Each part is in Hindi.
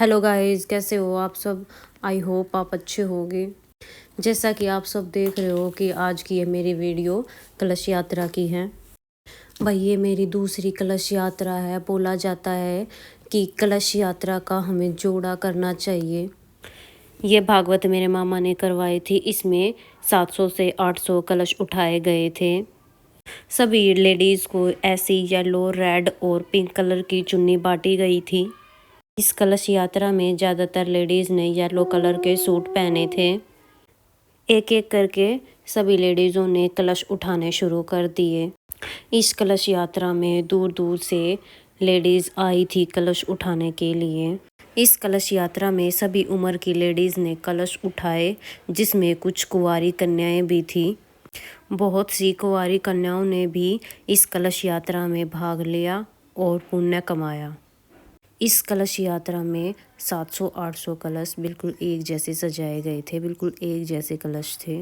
हेलो गाइस, कैसे हो आप सब। आई होप आप अच्छे होंगे। जैसा कि आप सब देख रहे हो कि आज की ये मेरी वीडियो कलश यात्रा की है। भाई ये मेरी दूसरी कलश यात्रा है। बोला जाता है कि कलश यात्रा का हमें जोड़ा करना चाहिए। ये भागवत मेरे मामा ने करवाई थी। इसमें 700 से 800 कलश उठाए गए थे। सभी लेडीज़ को ऐसी येलो, रेड और पिंक कलर की चुन्नी बांटी गई थी। इस कलश यात्रा में ज़्यादातर लेडीज़ ने येलो कलर के सूट पहने थे। एक एक करके सभी लेडीज़ों ने कलश उठाने शुरू कर दिए। इस कलश यात्रा में दूर दूर से लेडीज़ आई थी कलश उठाने के लिए। इस कलश यात्रा में सभी उम्र की लेडीज़ ने कलश उठाए, जिसमें कुछ कुंवारी कन्याएं भी थी। बहुत सी कुंवारी कन्याओं ने भी इस कलश यात्रा में भाग लिया और पुण्य कमाया। इस कलश यात्रा में 700-800 कलश बिल्कुल एक जैसे सजाए गए थे। बिल्कुल एक जैसे कलश थे।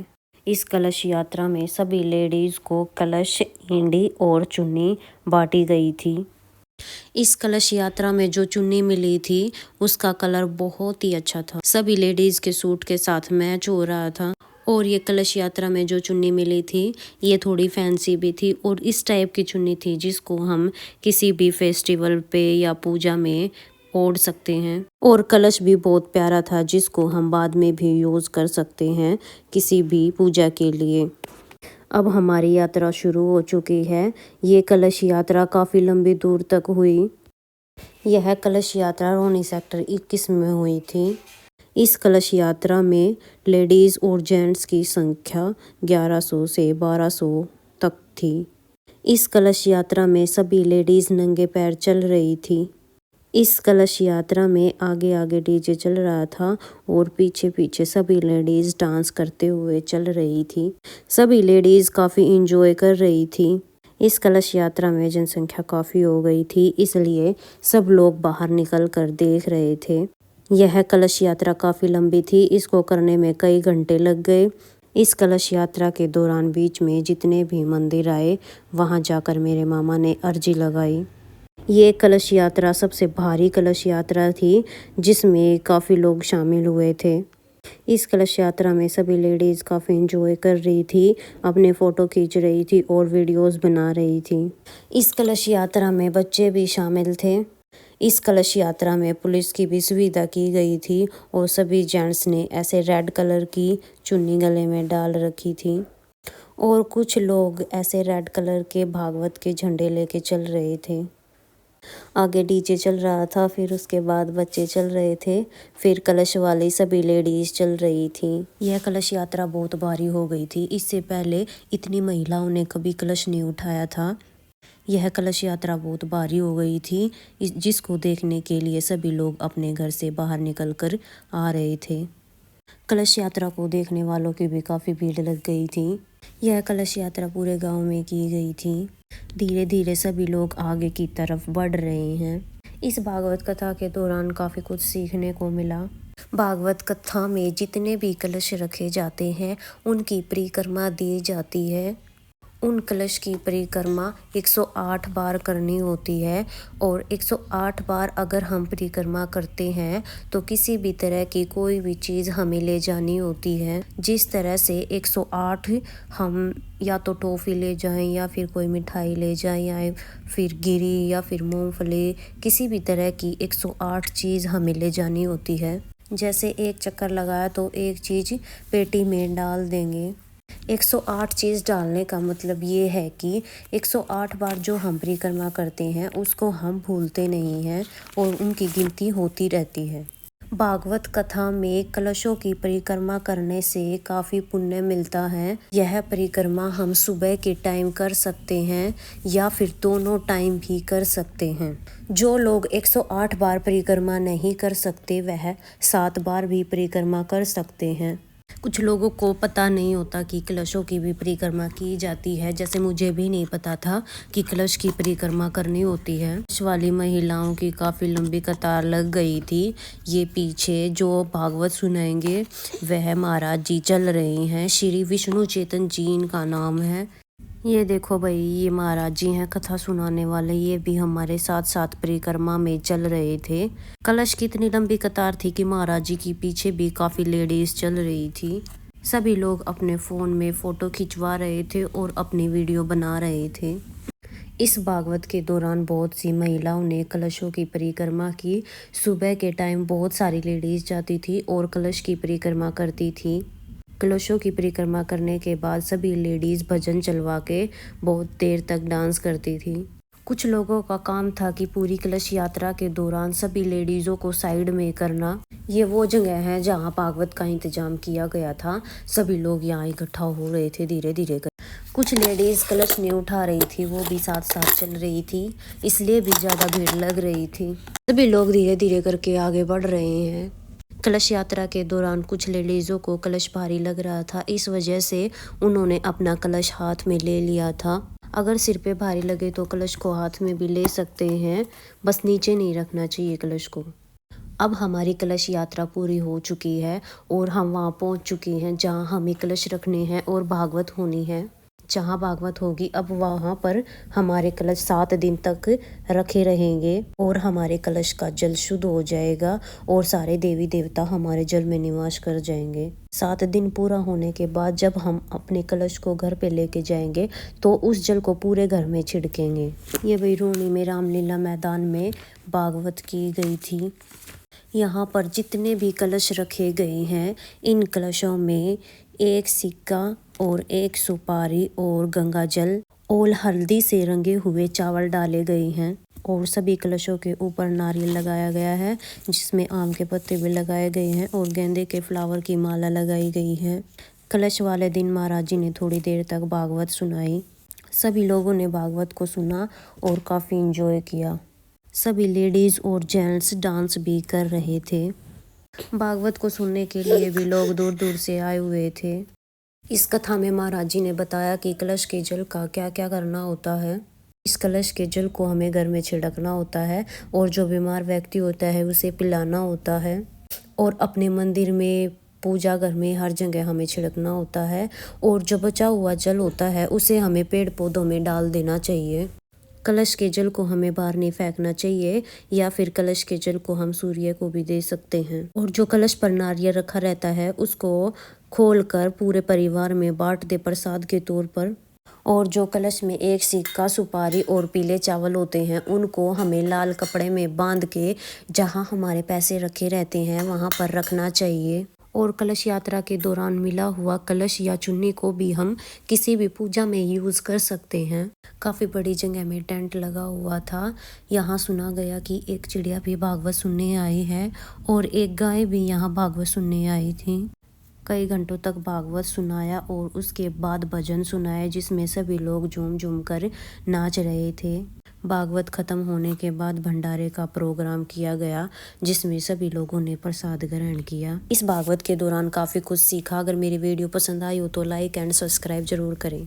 इस कलश यात्रा में सभी लेडीज़ को कलश, इंडी और चुन्नी बांटी गई थी। इस कलश यात्रा में जो चुन्नी मिली थी उसका कलर बहुत ही अच्छा था। सभी लेडीज़ के सूट के साथ मैच हो रहा था। और ये कलश यात्रा में जो चुन्नी मिली थी ये थोड़ी फैंसी भी थी और इस टाइप की चुन्नी थी जिसको हम किसी भी फेस्टिवल पे या पूजा में ओढ़ सकते हैं। और कलश भी बहुत प्यारा था जिसको हम बाद में भी यूज़ कर सकते हैं किसी भी पूजा के लिए। अब हमारी यात्रा शुरू हो चुकी है। ये कलश यात्रा काफ़ी लंबी दूर तक हुई। यह कलश यात्रा रोहनी सेक्टर 21 में हुई थी। इस कलश यात्रा में लेडीज़ और जेंट्स की संख्या 1100 से 1200 तक थी। इस कलश यात्रा में सभी लेडीज़ नंगे पैर चल रही थी। इस कलश यात्रा में आगे आगे डीजे चल रहा था और पीछे पीछे सभी लेडीज़ डांस करते हुए चल रही थी। सभी लेडीज़ काफ़ी इंजॉय कर रही थी। इस कलश यात्रा में जनसंख्या काफ़ी हो गई थी, इसलिए सब लोग बाहर निकल कर देख रहे थे। यह कलश यात्रा काफ़ी लंबी थी। इसको करने में कई घंटे लग गए। इस कलश यात्रा के दौरान बीच में जितने भी मंदिर आए वहां जाकर मेरे मामा ने अर्जी लगाई। ये कलश यात्रा सबसे भारी कलश यात्रा थी जिसमें काफ़ी लोग शामिल हुए थे। इस कलश यात्रा में सभी लेडीज़ काफ़ी इंजॉय कर रही थी, अपने फ़ोटो खींच रही थी और वीडियोस बना रही थी। इस कलश यात्रा में बच्चे भी शामिल थे। इस कलश यात्रा में पुलिस की भी सुविधा की गई थी और सभी जेंट्स ने ऐसे रेड कलर की चुन्नी गले में डाल रखी थी और कुछ लोग ऐसे रेड कलर के भागवत के झंडे लेके चल रहे थे। आगे डीजे चल रहा था, फिर उसके बाद बच्चे चल रहे थे, फिर कलश वाली सभी लेडीज़ चल रही थी। यह कलश यात्रा बहुत भारी हो गई थी। इससे पहले इतनी महिलाओं ने कभी कलश नहीं उठाया था। यह कलश यात्रा बहुत भारी हो गई थी, जिसको देखने के लिए सभी लोग अपने घर से बाहर निकल कर आ रहे थे। कलश यात्रा को देखने वालों की भी काफ़ी भीड़ लग गई थी। यह कलश यात्रा पूरे गांव में की गई थी। धीरे धीरे सभी लोग आगे की तरफ बढ़ रहे हैं। इस भागवत कथा के दौरान काफ़ी कुछ सीखने को मिला। भागवत कथा में जितने भी कलश रखे जाते हैं उनकी परिक्रमा दी जाती है। उन कलश की परिक्रमा 108 बार करनी होती है और 108 बार अगर हम परिक्रमा करते हैं तो किसी भी तरह की कोई भी चीज़ हमें ले जानी होती है। जिस तरह से 108 हम या तो टॉफ़ी ले जाएं या फिर कोई मिठाई ले जाएं या फिर गिरी या फिर मूंगफली, किसी भी तरह की 108 चीज़ हमें ले जानी होती है। जैसे एक चक्कर लगाया तो एक चीज़ पेटी में डाल देंगे। 108 चीज़ डालने का मतलब ये है कि 108 बार जो हम परिक्रमा करते हैं उसको हम भूलते नहीं हैं और उनकी गिनती होती रहती है। भागवत कथा में कलशों की परिक्रमा करने से काफ़ी पुण्य मिलता है। यह परिक्रमा हम सुबह के टाइम कर सकते हैं या फिर दोनों टाइम भी कर सकते हैं। जो लोग 108 बार परिक्रमा नहीं कर सकते वह 7 बार भी परिक्रमा कर सकते हैं। कुछ लोगों को पता नहीं होता कि कलशों की भी परिक्रमा की जाती है। जैसे मुझे भी नहीं पता था कि कलश की परिक्रमा करनी होती है। कलश वाली महिलाओं की काफ़ी लंबी कतार लग गई थी। ये पीछे जो भागवत सुनाएंगे वह महाराज जी चल रहे हैं। श्री विष्णु चेतन जी इनका नाम है। ये देखो भाई, ये महाराज जी हैं कथा सुनाने वाले। ये भी हमारे साथ साथ परिक्रमा में चल रहे थे। कलश की इतनी लंबी कतार थी कि महाराज जी के पीछे भी काफी लेडीज चल रही थी। सभी लोग अपने फोन में फोटो खिंचवा रहे थे और अपनी वीडियो बना रहे थे। इस भागवत के दौरान बहुत सी महिलाओं ने कलशों की परिक्रमा की। सुबह के टाइम बहुत सारी लेडीज जाती थी और कलश की परिक्रमा करती थी। कलशों की परिक्रमा करने के बाद सभी लेडीज भजन चलवा के बहुत देर तक डांस करती थी। कुछ लोगों का काम था कि पूरी कलश यात्रा के दौरान सभी लेडीजों को साइड में करना। ये वो जगह है जहाँ भागवत का इंतजाम किया गया था। सभी लोग यहाँ इकट्ठा हो रहे थे धीरे धीरे कर। कुछ लेडीज कलश नहीं उठा रही थी, वो भी साथ साथ चल रही थी, इसलिए भी ज्यादा भीड़ लग रही थी। सभी लोग धीरे धीरे करके आगे बढ़ रहे हैं। कलश यात्रा के दौरान कुछ लेडीजों को कलश भारी लग रहा था, इस वजह से उन्होंने अपना कलश हाथ में ले लिया था। अगर सिर पे भारी लगे तो कलश को हाथ में भी ले सकते हैं, बस नीचे नहीं रखना चाहिए कलश को। अब हमारी कलश यात्रा पूरी हो चुकी है और हम वहाँ पहुँच चुके हैं जहाँ हमें कलश रखने हैं और भागवत होनी है। जहाँ भागवत होगी अब वहाँ पर हमारे कलश 7 दिन तक रखे रहेंगे और हमारे कलश का जल शुद्ध हो जाएगा और सारे देवी देवता हमारे जल में निवास कर जाएंगे। 7 दिन पूरा होने के बाद जब हम अपने कलश को घर पे लेके जाएंगे तो उस जल को पूरे घर में छिड़केंगे। ये बैरूणी में रामलीला मैदान में भागवत की गई थी। यहाँ पर जितने भी कलश रखे गए हैं, इन कलशों में एक सिक्का और एक सुपारी और गंगा जल और हल्दी से रंगे हुए चावल डाले गए हैं और सभी कलशों के ऊपर नारियल लगाया गया है, जिसमें आम के पत्ते भी लगाए गए हैं और गेंदे के फ्लावर की माला लगाई गई है। कलश वाले दिन महाराज जी ने थोड़ी देर तक भागवत सुनाई। सभी लोगों ने भागवत को सुना और काफ़ी इंजॉय किया। सभी लेडीज़ और जेंट्स डांस भी कर रहे थे। भागवत को सुनने के लिए भी लोग दूर दूर से आए हुए थे। इस कथा में महाराज जी ने बताया कि कलश के जल का क्या क्या करना होता है। इस कलश के जल को हमें घर में छिड़कना होता है और जो बीमार व्यक्ति होता है उसे पिलाना होता है और अपने मंदिर में, पूजा घर में, हर जगह हमें छिड़कना होता है और जो बचा हुआ जल होता है उसे हमें पेड़ पौधों में डाल देना चाहिए। कलश के जल को हमें बाहर नहीं फेंकना चाहिए या फिर कलश के जल को हम सूर्य को भी दे सकते हैं। और जो कलश पर नारियल रखा रहता है उसको खोलकर पूरे परिवार में बांट दे प्रसाद के तौर पर। और जो कलश में एक सिक्का, सुपारी और पीले चावल होते हैं उनको हमें लाल कपड़े में बांध के जहाँ हमारे पैसे रखे रहते हैं वहाँ पर रखना चाहिए। और कलश यात्रा के दौरान मिला हुआ कलश या चुन्नी को भी हम किसी भी पूजा में यूज़ कर सकते हैं। काफ़ी बड़ी जगह में टेंट लगा हुआ था। यहाँ सुना गया कि एक चिड़िया भी भागवत सुनने आई है और एक गाय भी यहाँ भागवत सुनने आई थी। कई घंटों तक भागवत सुनाया और उसके बाद भजन सुनाया, जिसमें सभी लोग झूम झूम कर नाच रहे थे। भागवत खत्म होने के बाद भंडारे का प्रोग्राम किया गया, जिसमें सभी लोगों ने प्रसाद ग्रहण किया। इस भागवत के दौरान काफ़ी कुछ सीखा। अगर मेरी वीडियो पसंद आई हो तो लाइक एंड सब्सक्राइब जरूर करें।